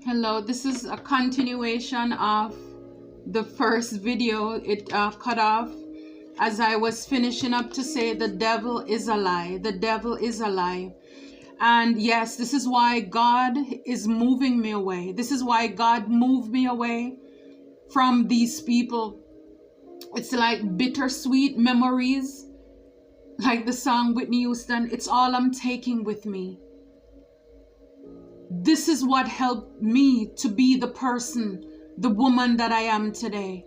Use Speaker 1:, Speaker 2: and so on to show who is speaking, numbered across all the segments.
Speaker 1: Hello, this is a continuation of the first video. It cut off as I was finishing up to say the devil is a lie. The devil is a lie. And yes, this is why God is moving me away. This is why God moved me away from these people. It's like bittersweet memories, like the song Whitney Houston, it's all I'm taking with me. This is what helped me to be the person, the woman that I am today.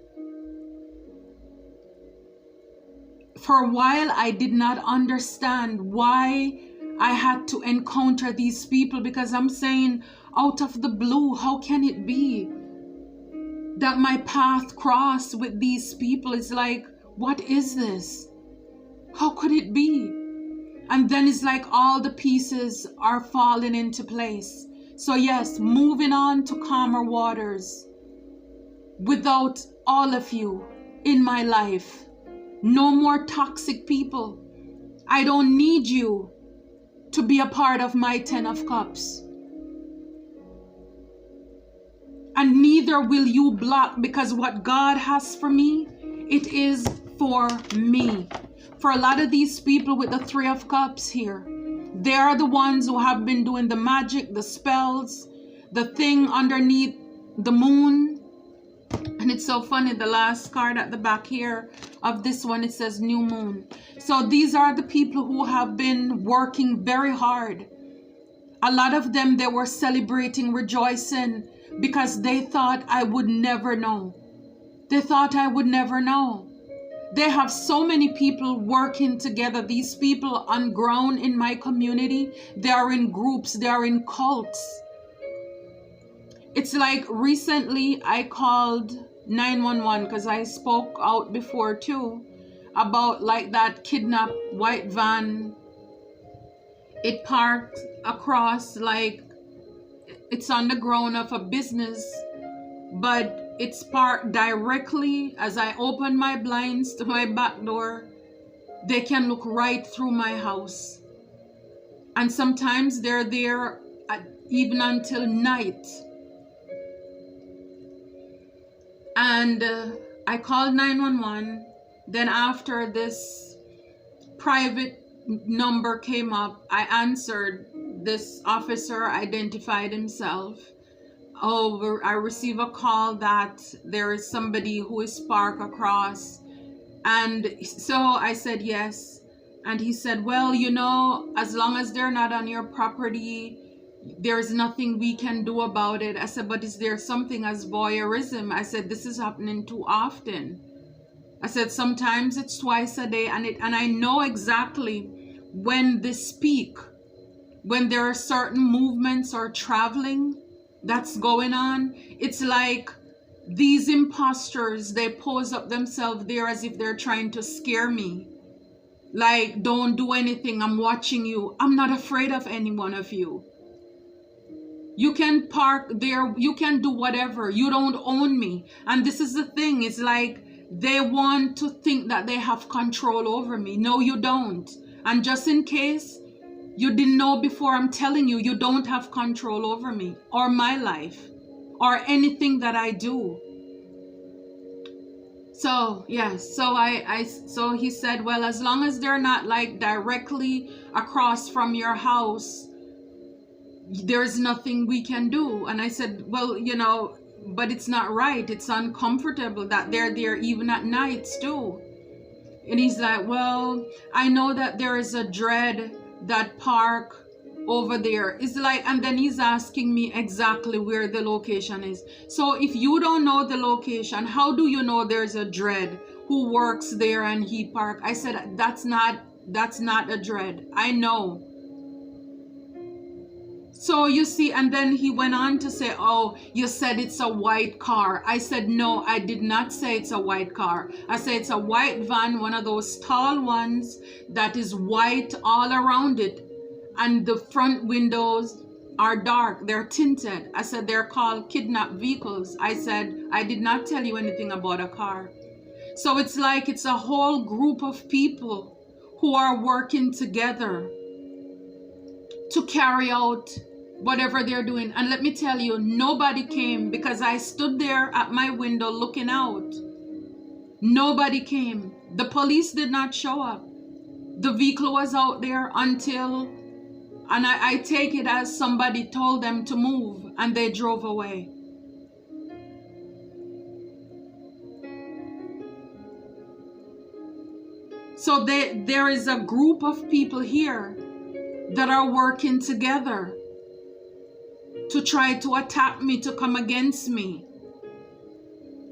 Speaker 1: For a while, I did not understand why I had to encounter these people, because I'm saying, out of the blue, how can it be that my path crossed with these people? It's like, what is this? How could it be? And then it's like all the pieces are falling into place. So yes, moving on to calmer waters. Without all of you in my life, no more toxic people. I don't need you to be a part of my 10 of Cups. And neither will you block, because what God has for me, it is for me. For a lot of these people with the 3 of Cups here, they are the ones who have been doing the magic, the spells, the thing underneath the moon. And it's so funny, the last card at the back here of this one, it says new moon. So these are the people who have been working very hard. A lot of them, they were celebrating, rejoicing, because they thought I would never know. They thought I would never know. They have so many people working together. These people on ground in my community, they are in groups, they are in cults. It's like recently I called 911 because I spoke out before too about like that kidnapped white van. It parked across, like it's on the ground of a business, but it's parked directly. As I open my blinds to my back door, they can look right through my house. And sometimes they're there even until night. And I called 911. Then after this private number came up, I answered. This officer identified himself. Oh, I receive a call that there is somebody who is parked across. And so I said yes. And he said, well, you know, as long as they're not on your property, there's nothing we can do about it. I said, but is there something as voyeurism? I said, this is happening too often. I said, sometimes it's twice a day. And I know exactly when they speak, when there are certain movements or traveling that's going on. It's like these imposters, they pose up themselves there as if they're trying to scare me. Like, don't do anything, I'm watching you. I'm not afraid of any one of you. You can park there, you can do whatever, you don't own me. And this is the thing, it's like they want to think that they have control over me. No, you don't. And just in case you didn't know before, I'm telling you, you don't have control over me or my life or anything that I do. So yes, so he said, well, as long as they're not like directly across from your house, there's nothing we can do. And I said, well, you know, but it's not right. It's uncomfortable that they're there even at nights too. And he's like, well, I know that there is a dread that park over there. It's like, and then he's asking me exactly where the location is. So if you don't know the location, how do you know there's a dread who works there and he park? I said, that's not a dread. I know. So you see, and then he went on to say, oh, you said it's a white car. I said, no, I did not say it's a white car. I said it's a white van, one of those tall ones that is white all around it. And the front windows are dark, they're tinted. I said, they're called kidnapped vehicles. I said, I did not tell you anything about a car. So it's like it's a whole group of people who are working together to carry out whatever they're doing. And let me tell you, nobody came, because I stood there at my window looking out. Nobody came. The police did not show up. The vehicle was out there until, and I take it as somebody told them to move, and they drove away. So there is a group of people here that are working together to try to attack me, to come against me.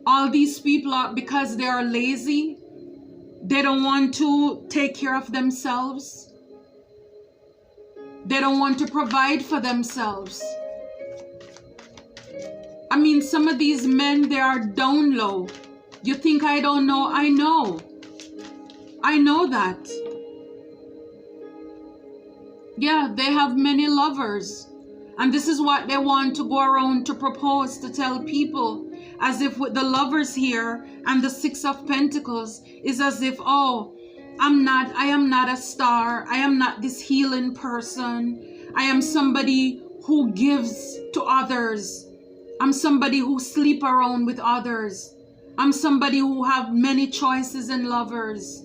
Speaker 1: All these people are, because they are lazy, they don't want to take care of themselves. They don't want to provide for themselves. I mean, some of these men, they are down low. You think I don't know? I know. I know that. Yeah, they have many lovers. And this is what they want to go around to propose, to tell people, as if with the lovers here and the Six of Pentacles is as if, oh, I am not a star. I am not this healing person. I am somebody who gives to others. I'm somebody who sleep around with others. I'm somebody who have many choices and lovers.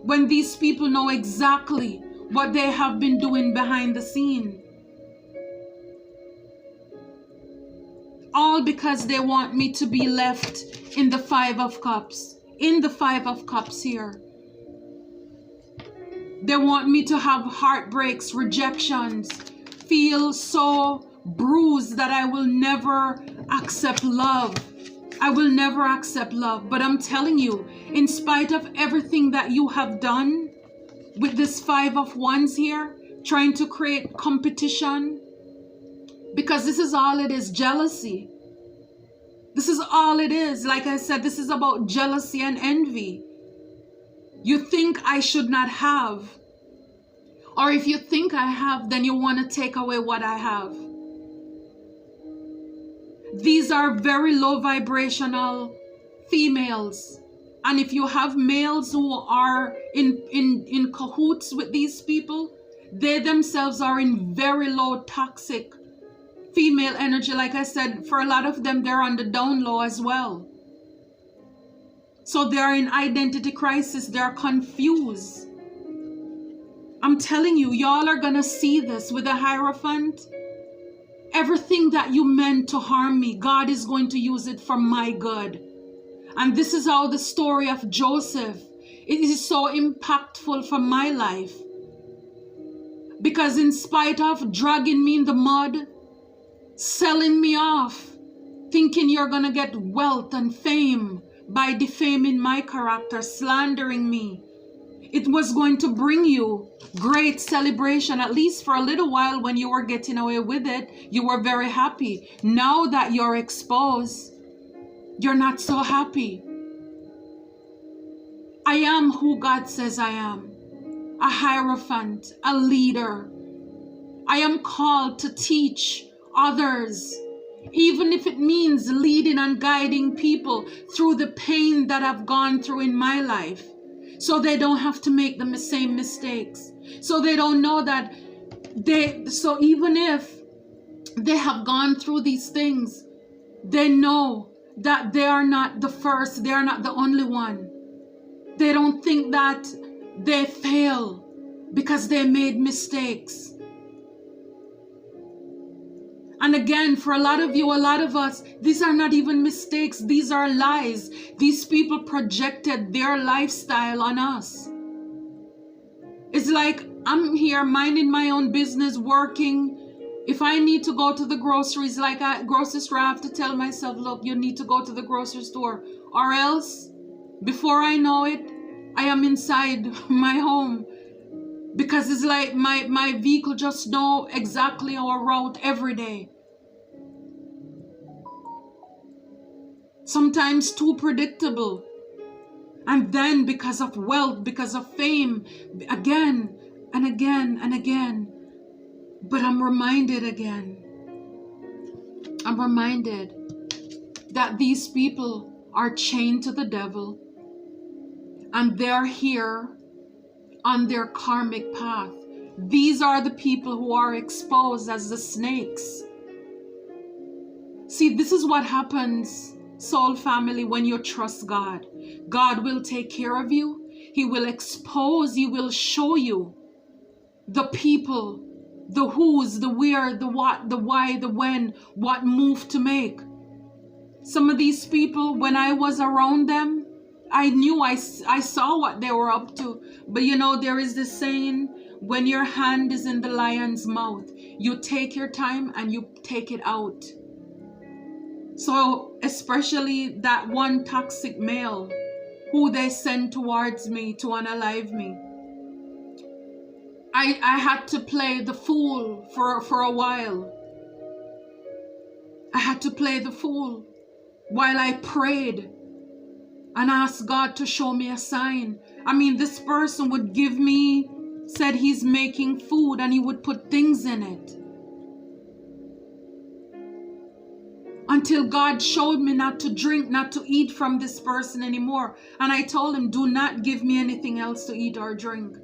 Speaker 1: When these people know exactly what they have been doing behind the scene. All because they want me to be left in the Five of Cups. In the Five of Cups here. They want me to have heartbreaks, rejections, feel so bruised that I will never accept love. I will never accept love. But I'm telling you, in spite of everything that you have done with this Five of Wands here, trying to create competition, because this is all it is, jealousy. This is all it is. Like I said, this is about jealousy and envy. You think I should not have. Or if you think I have, then you want to take away what I have. These are very low vibrational females. And if you have males who are in cahoots with these people, they themselves are in very low toxic female energy. Like I said, for a lot of them, they're on the down low as well. So they're in identity crisis. They're confused. I'm telling you, y'all are going to see this with the Hierophant. Everything that you meant to harm me, God is going to use it for my good. And this is how the story of Joseph, it is so impactful for my life. Because in spite of dragging me in the mud, selling me off, thinking you're going to get wealth and fame by defaming my character, slandering me, it was going to bring you great celebration, at least for a little while. When you were getting away with it, you were very happy. Now that you're exposed, you're not so happy. I am who God says I am. A Hierophant, a leader. I am called to teach others, even if it means leading and guiding people through the pain that I've gone through in my life, so they don't have to make the same mistakes, so they don't know that so even if they have gone through these things, they know that they are not the first, they are not the only one. They don't think that they fail because they made mistakes. And again, for a lot of you, a lot of us, these are not even mistakes. These are lies. These people projected their lifestyle on us. It's like I'm here minding my own business, working. If I need to go to the groceries, like grocery store, I have to tell myself, look, you need to go to the grocery store. Or else, before I know it, I am inside my home. Because it's like my vehicle just know exactly our route every day. Sometimes too predictable. And then because of wealth, because of fame, again and again and again. But I'm reminded again. I'm reminded that these people are chained to the devil. And they're here on their karmic path. These are the people who are exposed as the snakes. See, this is what happens, soul family, when you trust God. God will take care of you. He will expose, He will show you the people, the who's, the where, the what, the why, the when, what move to make. Some of these people, when I was around them, I knew, I saw what they were up to. But you know, there is this saying, when your hand is in the lion's mouth, you take your time and you take it out. So especially that one toxic male who they sent towards me to unalive me, I had to play the fool for a while. I had to play the fool while I prayed and asked God to show me a sign. I mean, this person would give me, said he's making food and he would put things in it. Until God showed me not to drink, not to eat from this person anymore. And I told him, do not give me anything else to eat or drink.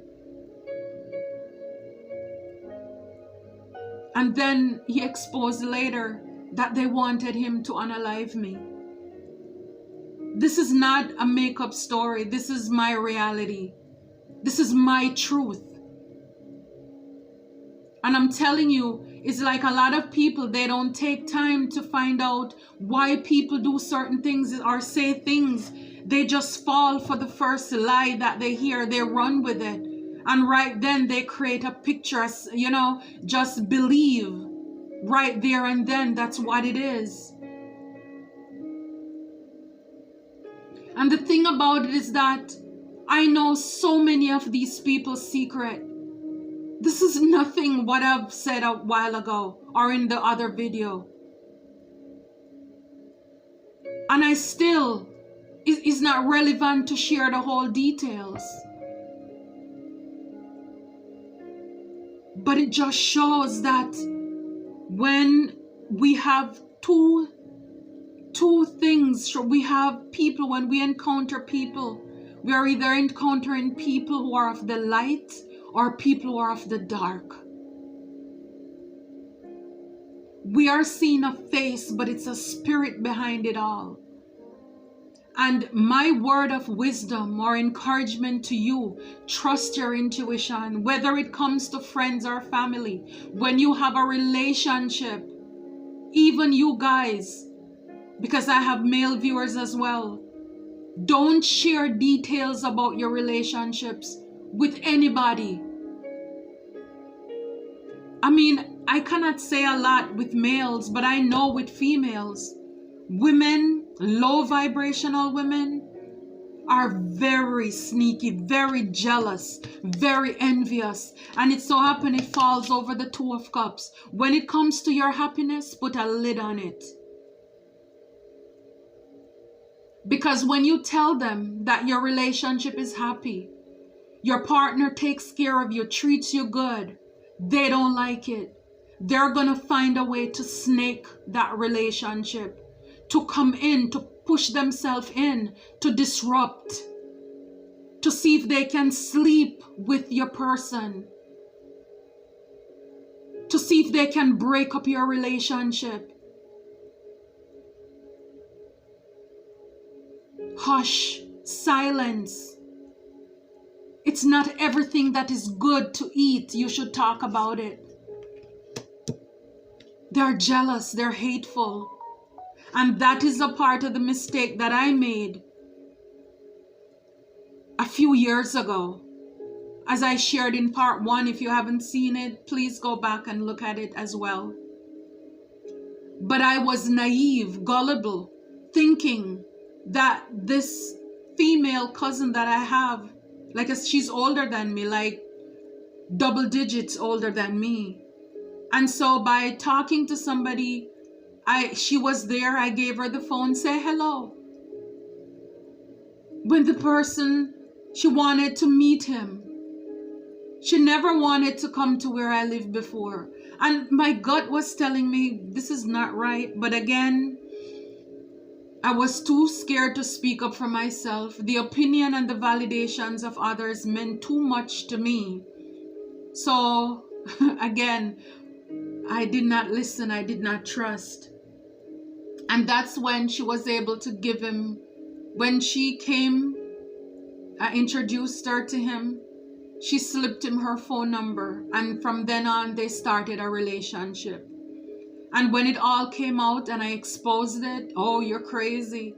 Speaker 1: And then he exposed later that they wanted him to unalive me. This is not a make-up story. This is my reality. This is my truth. And I'm telling you, it's like a lot of people, they don't take time to find out why people do certain things or say things. They just fall for the first lie that they hear. They run with it. And right then they create a picture, you know, just believe right there and then that's what it is. And the thing about it is that I know so many of these people's secret. This is nothing what I've said a while ago or in the other video. And I still, it's not relevant to share the whole details. But it just shows that when we have two things, we have people, when we encounter people, we are either encountering people who are of the light or people who are of the dark. We are seeing a face, but it's a spirit behind it all. And my word of wisdom or encouragement to you, trust your intuition, whether it comes to friends or family. When you have a relationship, even you guys, because I have male viewers as well, don't share details about your relationships with anybody. I mean, I cannot say a lot with males, but I know with females, women, low vibrational women, are very sneaky, very jealous, very envious. And it so happens it falls over the Two of Cups. When it comes to your happiness, put a lid on it. Because when you tell them that your relationship is happy, your partner takes care of you, treats you good, they don't like it. They're gonna find a way to snake that relationship, to come in, to push themselves in, to disrupt, to see if they can sleep with your person, to see if they can break up your relationship. Hush, silence. It's not everything that is good to eat. You should talk about it. They're jealous, they're hateful. And that is a part of the mistake that I made a few years ago. As I shared in part 1, if you haven't seen it, please go back and look at it as well. But I was naive, gullible, thinking that this female cousin that I have, like she's older than me, like double digits older than me. And so by talking to somebody, she was there, I gave her the phone, say hello. When the person, she wanted to meet him. She never wanted to come to where I lived before. And my gut was telling me, this is not right. But again, I was too scared to speak up for myself. The opinion and the validations of others meant too much to me. So again, I did not listen, I did not trust. And that's when she was able to give him, when she came, I introduced her to him, she slipped him her phone number, and from then on they started a relationship. And when it all came out and I exposed it, oh, you're crazy.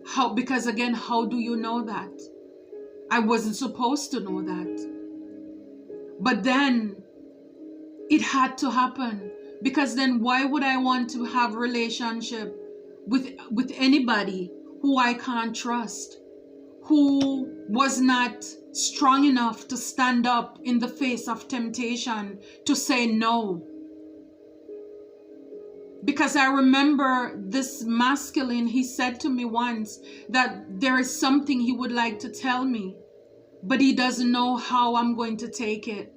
Speaker 1: How? Because again, how do you know that? I wasn't supposed to know that. But then it had to happen, because then why would I want to have a relationship with anybody who I can't trust, who was not strong enough to stand up in the face of temptation to say no? Because I remember this masculine, he said to me once that there is something he would like to tell me, but he doesn't know how I'm going to take it.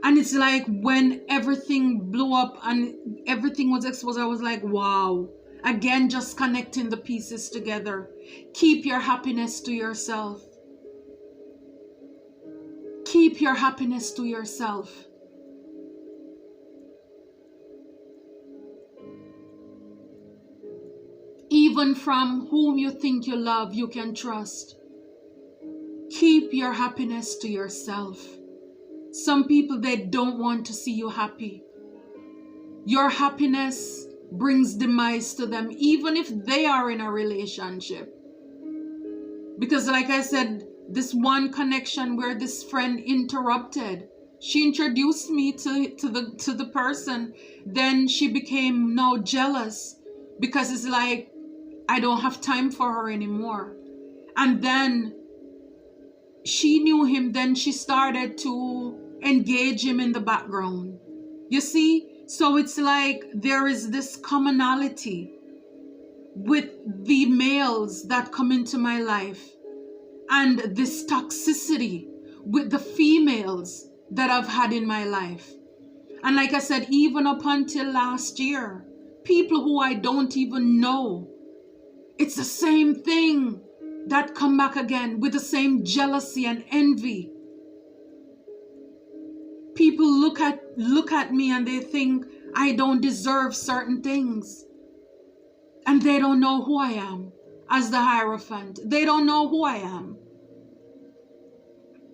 Speaker 1: And it's like when everything blew up and everything was exposed, I was like, wow. Again, just connecting the pieces together. Keep your happiness to yourself. Keep your happiness to yourself. Even from whom you think you love, you can trust. Keep your happiness to yourself. Some people, they don't want to see you happy. Your happiness brings demise to them, even if they are in a relationship. Because like I said, this one connection where this friend interrupted, she introduced me to the person, then she became now jealous, because it's like I don't have time for her anymore. And then she knew him, then she started to engage him in the background. You see? So it's like there is this commonality with the males that come into my life, and this toxicity with the females that I've had in my life. And like I said, even up until last year, people who I don't even know, it's the same thing that come back again with the same jealousy and envy. People look at me and they think I don't deserve certain things. And they don't know who I am as the Hierophant. They don't know who I am.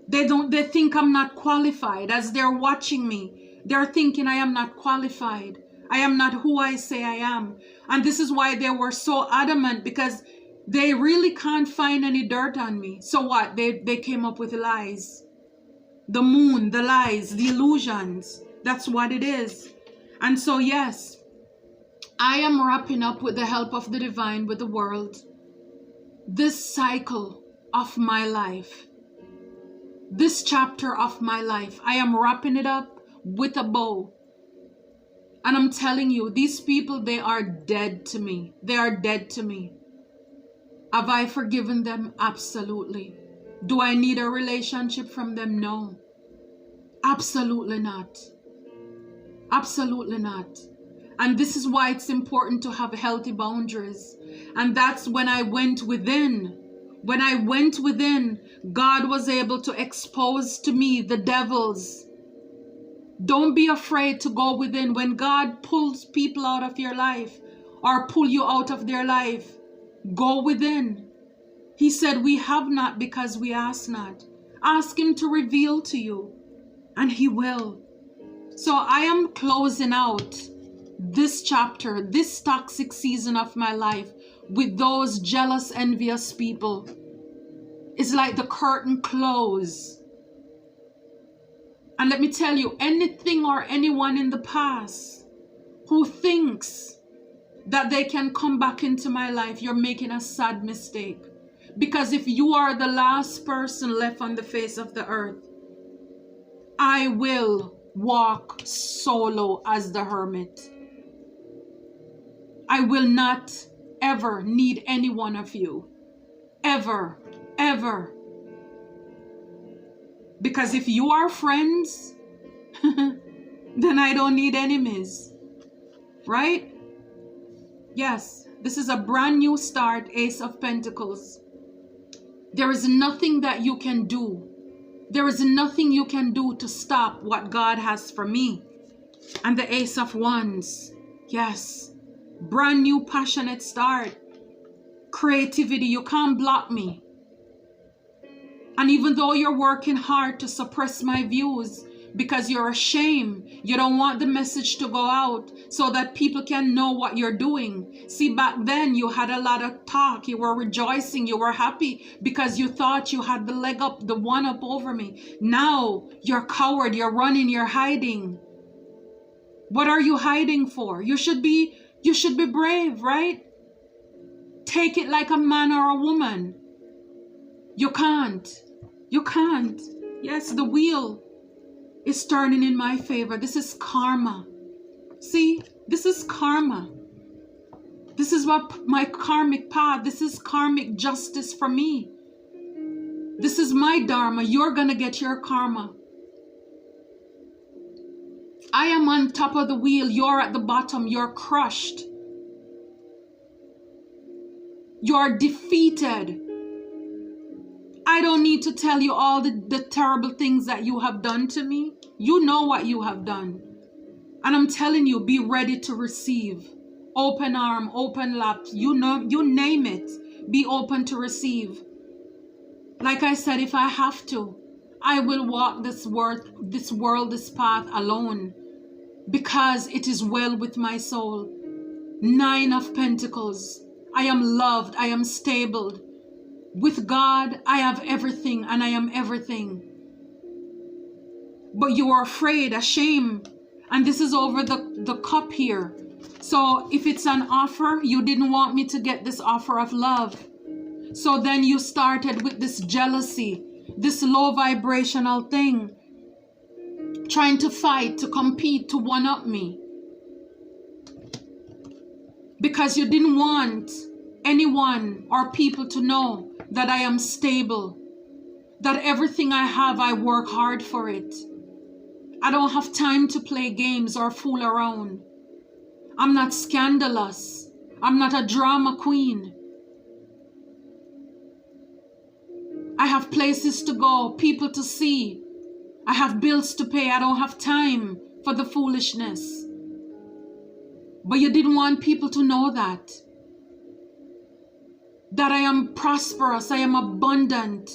Speaker 1: They think I'm not qualified. As they're watching me, they're thinking I am not qualified. I am not who I say I am. And this is why they were so adamant, because they really can't find any dirt on me. So what? They came up with lies. The moon, the lies, the illusions. That's what it is. And so yes, I am wrapping up with the help of the divine, with the world, this cycle of my life. This chapter of my life, I am wrapping it up with a bow. And I'm telling you, these people, they are dead to me. They are dead to me. Have I forgiven them? Absolutely. Do I need a relationship from them? No. Absolutely not. Absolutely not. And this is why it's important to have healthy boundaries. And that's when I went within. When I went within, God was able to expose to me the devils. Don't be afraid to go within. When God pulls people out of your life or pull you out of their life, go within. He said, we have not because we ask not. Ask him to reveal to you, and he will. So I am closing out this chapter, this toxic season of my life, with those jealous, envious people. It's like the curtain closed. And let me tell you, anything or anyone in the past who thinks that they can come back into my life, you're making a sad mistake. Because if you are the last person left on the face of the earth, I will walk solo as the hermit. I will not ever need any one of you. Ever, ever. Because if you are friends, then I don't need enemies. Right? Yes, this is a brand new start, Ace of Pentacles. There is nothing that you can do There is nothing you can do to stop what God has for me. And the Ace of Wands. Yes. Brand new passionate start. Creativity. You can't block me. And even though you're working hard to suppress my views because you're ashamed, you don't want the message to go out so that people can know what you're doing. See, back then you had a lot of talk. You were rejoicing. You were happy because you thought you had the leg up, the one up over me. Now you're a coward. You're running. You're hiding. What are you hiding for? You should be brave, right? Take it like a man or a woman. You can't. You can't. Yes, the wheel is turning in my favor. This is karma. See, this is karma. This is what my karmic path. This is karmic justice for me. This is my dharma. You're going to get your karma. I am on top of the wheel. You're at the bottom. You're crushed. You're defeated. I don't need to tell you all the terrible things that you have done to me. You know what you have done. And I'm telling you, be ready to receive. Open arm, open lap. You know, you name it. Be open to receive. Like I said, if I have to, I will walk this path alone. Because it is well with my soul. 9 of Pentacles. I am loved. I am stable. With God, I have everything and I am everything. But you are afraid, ashamed. And this is over the cup here. So if it's an offer, you didn't want me to get this offer of love. So then you started with this jealousy, this low vibrational thing. Trying to fight, to compete, to one-up me. Because you didn't want anyone or people to know that I am stable. That everything I have, I work hard for it. I don't have time to play games or fool around. I'm not scandalous. I'm not a drama queen. I have places to go, people to see. I have bills to pay. I don't have time for the foolishness. But you didn't want people to know that. That I am prosperous. I am abundant.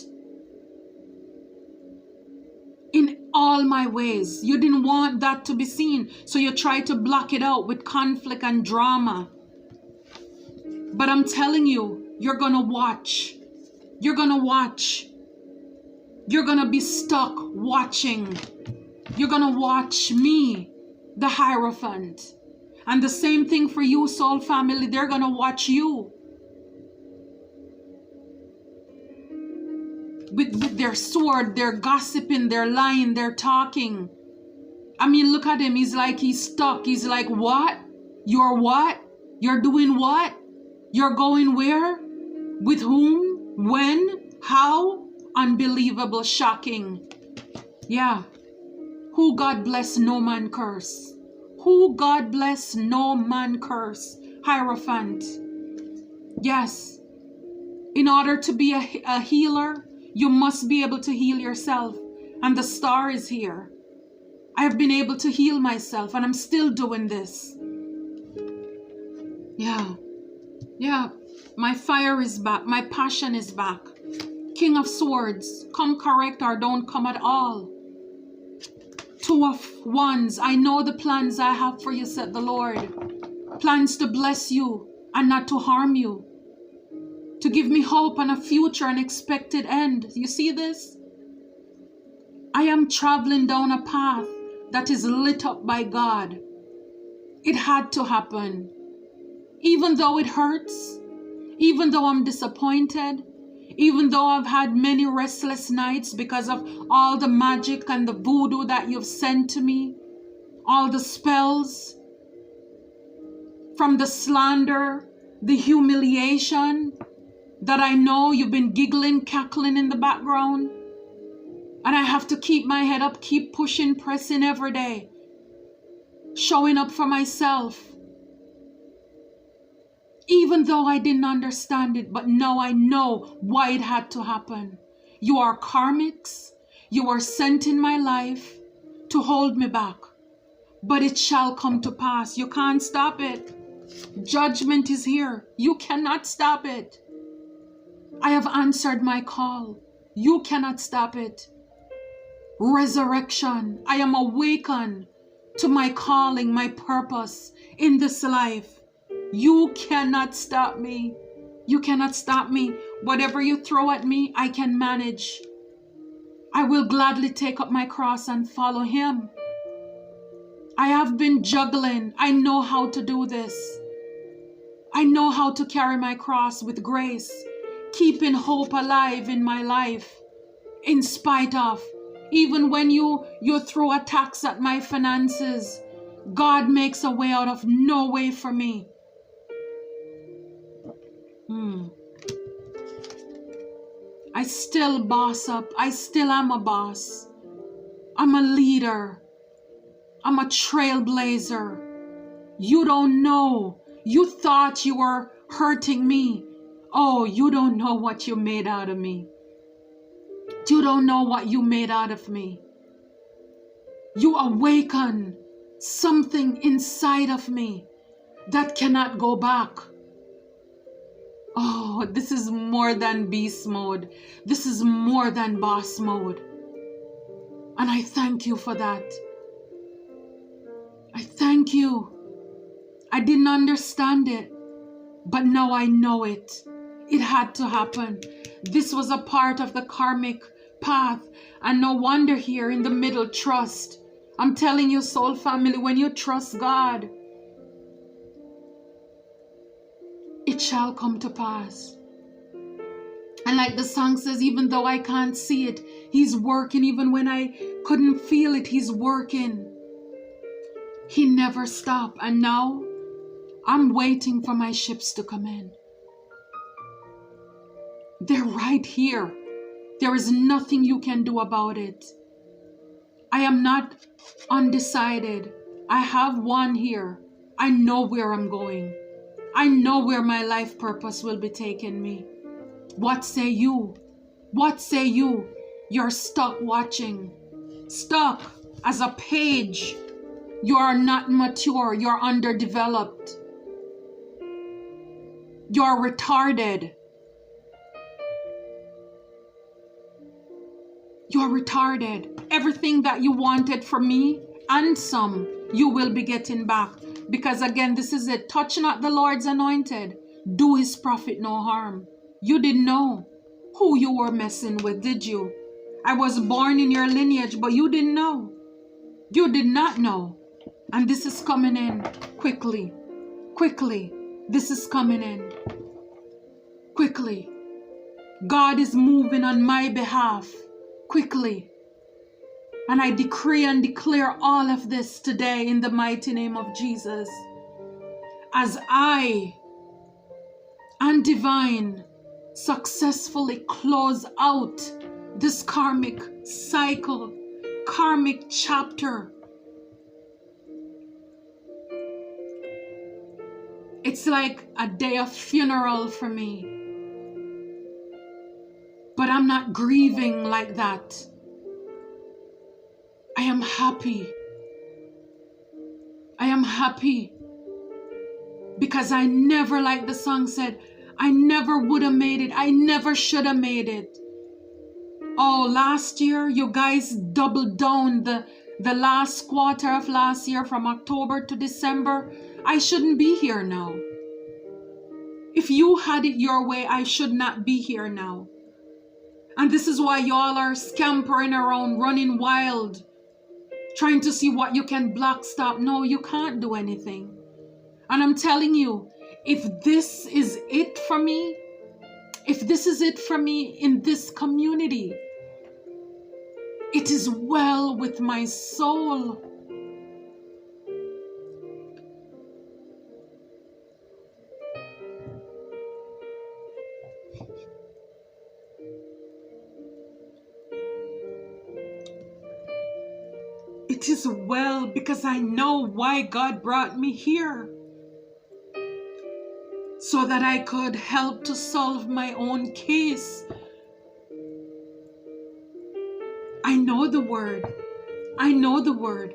Speaker 1: In all my ways. You didn't want that to be seen. So you tried to block it out with conflict and drama. But I'm telling you, you're going to watch. You're going to watch. You're going to be stuck watching. You're going to watch me, the Hierophant. And the same thing for you, soul family. They're going to watch you. With their sword, they're gossiping, they're lying, they're talking. I mean, look at him. He's like, he's stuck. He's like, what? You're what? You're doing what? You're going where? With whom? When? How? Unbelievable, shocking. Yeah. Who God bless, no man curse. Who God bless, no man curse. Hierophant. Yes. In order to be a healer, you must be able to heal yourself. And the star is here. I have been able to heal myself and I'm still doing this. Yeah. Yeah. My fire is back. My passion is back. King of Swords. Come correct or don't come at all. 2 of Wands. I know the plans I have for you, said the Lord. Plans to bless you and not to harm you. To give me hope and a future and expected end. You see this? I am traveling down a path that is lit up by God. It had to happen. Even though it hurts, even though I'm disappointed, even though I've had many restless nights because of all the magic and the voodoo that you've sent to me, all the spells, from the slander, the humiliation, that I know you've been giggling, cackling in the background. And I have to keep my head up, keep pushing, pressing every day. Showing up for myself. Even though I didn't understand it, but now I know why it had to happen. You are karmics. You are sent in my life to hold me back, but it shall come to pass. You can't stop it. Judgment is here. You cannot stop it. I have answered my call. You cannot stop it. Resurrection. I am awakened to my calling, my purpose in this life. You cannot stop me. You cannot stop me. Whatever you throw at me, I can manage. I will gladly take up my cross and follow him. I have been juggling. I know how to do this. I know how to carry my cross with grace, keeping hope alive in my life, in spite of. Even when you throw attacks at my finances, God makes a way out of no way for me. I still boss up. I still am a boss. I'm a leader. I'm a trailblazer. You don't know. You thought you were hurting me. Oh, you don't know what you made out of me. You don't know what you made out of me. You awaken something inside of me that cannot go back. Oh, this is more than beast mode. This is more than boss mode. And I thank you for that. I thank you. I didn't understand it, but now I know it. It had to happen. This was a part of the karmic path, and no wonder here in the middle, trust. I'm telling you, soul family, when you trust God, it shall come to pass. And like the song says, even though I can't see it, he's working. Even when I couldn't feel it, he's working. He never stopped. And now I'm waiting for my ships to come in. They're right here. There is nothing you can do about it. I am not undecided. I have one here. I know where I'm going. I know where my life purpose will be taking me. What say you? What say you? You're stuck watching. Stuck as a page. You are not mature. You're underdeveloped. You're retarded. You're retarded. Everything that you wanted from me and some, you will be getting back. Because again, this is it. Touch not the Lord's anointed. Do his prophet no harm. You didn't know who you were messing with, did you? I was born in your lineage, but you didn't know. You did not know. And this is coming in quickly. Quickly. This is coming in. Quickly. God is moving on my behalf. Quickly. And I decree and declare all of this today in the mighty name of Jesus. As I and divine successfully close out this karmic cycle, karmic chapter. It's like a day of funeral for me. But I'm not grieving like that. I am happy. I am happy. Because I never, like the song said, I never would have made it. I never should have made it. Oh, last year, you guys doubled down the last quarter of last year from October to December. I shouldn't be here now. If you had it your way, I should not be here now. And this is why y'all are scampering around, running wild, trying to see what you can block, stop. No, you can't do anything. And I'm telling you, if this is it for me, if this is it for me in this community, it is well with my soul. It is well because I know why God brought me here. So that I could help to solve my own case. I know the word. I know the word.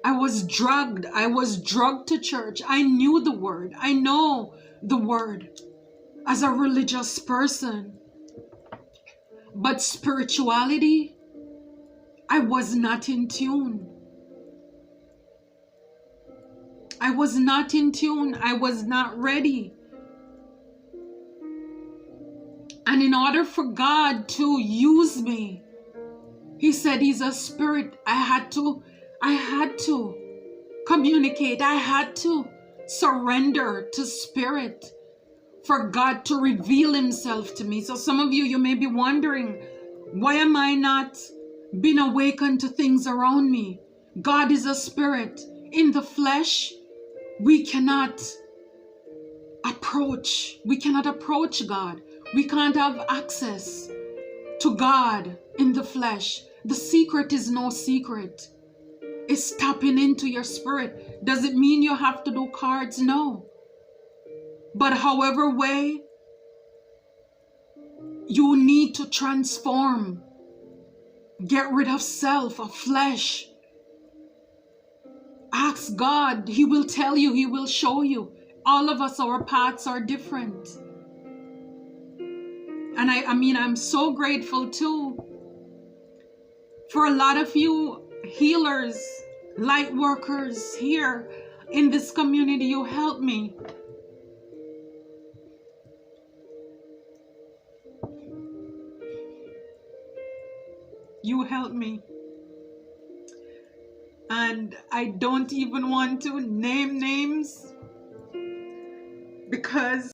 Speaker 1: I was drugged. I was drugged to church. I knew the word. I know the word as a religious person. But spirituality, I was not in tune. I was not in tune. I was not ready. And in order for God to use me, He said He's a spirit. I had to communicate. I had to surrender to spirit for God to reveal Himself to me. So some of you may be wondering, why am I not being awakened to things around me? God is a spirit. In the flesh, we cannot approach God. We can't have access to God in the flesh. The secret is no secret. It's tapping into your spirit. Does it mean you have to do cards? No. But however way, you need to transform. Get rid of self, of flesh. Ask God. He will tell you. He will show you. All of us, our paths are different. And I'm so grateful too for a lot of you healers, light workers here in this community. You help me. You help me. And I don't even want to name names because